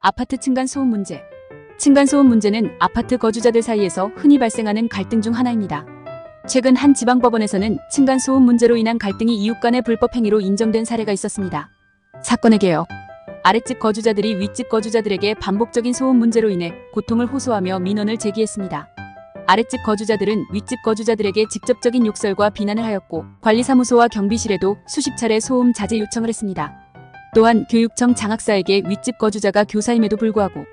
아파트 층간소음 문제. 층간소음 문제는 아파트 거주자들 사이에서 흔히 발생하는 갈등 중 하나입니다. 최근 한 지방법원에서는 층간소음 문제로 인한 갈등이 이웃 간의 불법 행위로 인정된 사례가 있었습니다. 사건의 개요. 아랫집 거주자들이 윗집 거주자들에게 반복적인 소음 문제로 인해 고통을 호소하며 민원을 제기했습니다. 아랫집 거주자들은 윗집 거주자들에게 직접적인 욕설과 비난을 하였고 관리사무소와 경비실에도 수십 차례 소음 자제 요청을 했습니다. 또한 교육청 장학사에게 윗집 거주자가 교사임에도 불구하고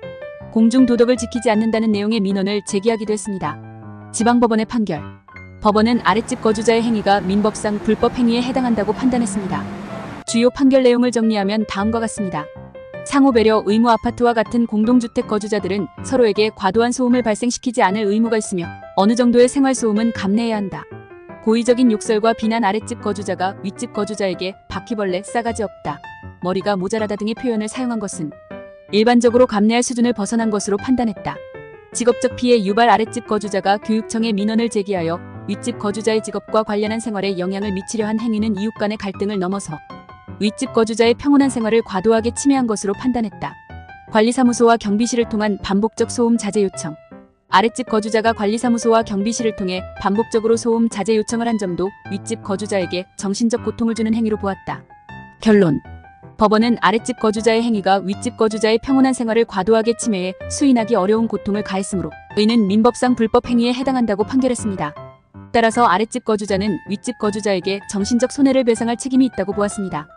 공중도덕을 지키지 않는다는 내용의 민원을 제기하기도 했습니다. 지방법원의 판결. 법원은 아랫집 거주자의 행위가 민법상 불법 행위에 해당한다고 판단했습니다. 주요 판결 내용을 정리하면 다음과 같습니다. 상호배려 의무. 아파트와 같은 공동주택 거주자들은 서로에게 과도한 소음을 발생시키지 않을 의무가 있으며 어느 정도의 생활소음은 감내해야 한다. 고의적인 욕설과 비난. 아랫집 거주자가 윗집 거주자에게 바퀴벌레, 싸가지 없다, 머리가 모자라다 등의 표현을 사용한 것은 일반적으로 감내할 수준을 벗어난 것으로 판단했다. 직업적 피해 유발. 아랫집 거주자가 교육청에 민원을 제기하여 윗집 거주자의 직업과 관련한 생활에 영향을 미치려 한 행위는 이웃 간의 갈등을 넘어서 윗집 거주자의 평온한 생활을 과도하게 침해한 것으로 판단했다. 관리사무소와 경비실을 통한 반복적 소음 자제 요청. 아랫집 거주자가 관리사무소와 경비실을 통해 반복적으로 소음 자제 요청을 한 점도 윗집 거주자에게 정신적 고통을 주는 행위로 보았다. 결론. 법원은 아랫집 거주자의 행위가 윗집 거주자의 평온한 생활을 과도하게 침해해 수인하기 어려운 고통을 가했으므로 이는 민법상 불법 행위에 해당한다고 판결했습니다. 따라서 아랫집 거주자는 윗집 거주자에게 정신적 손해를 배상할 책임이 있다고 보았습니다.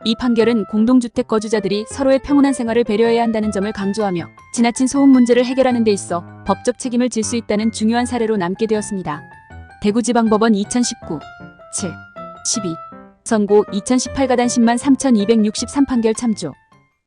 이 판결은 공동주택 거주자들이 서로의 평온한 생활을 배려해야 한다는 점을 강조하며 지나친 소음 문제를 해결하는 데 있어 법적 책임을 질 수 있다는 중요한 사례로 남게 되었습니다. 대구지방법원 2019 7 12 선고 2018 가단 103,263 판결 참조.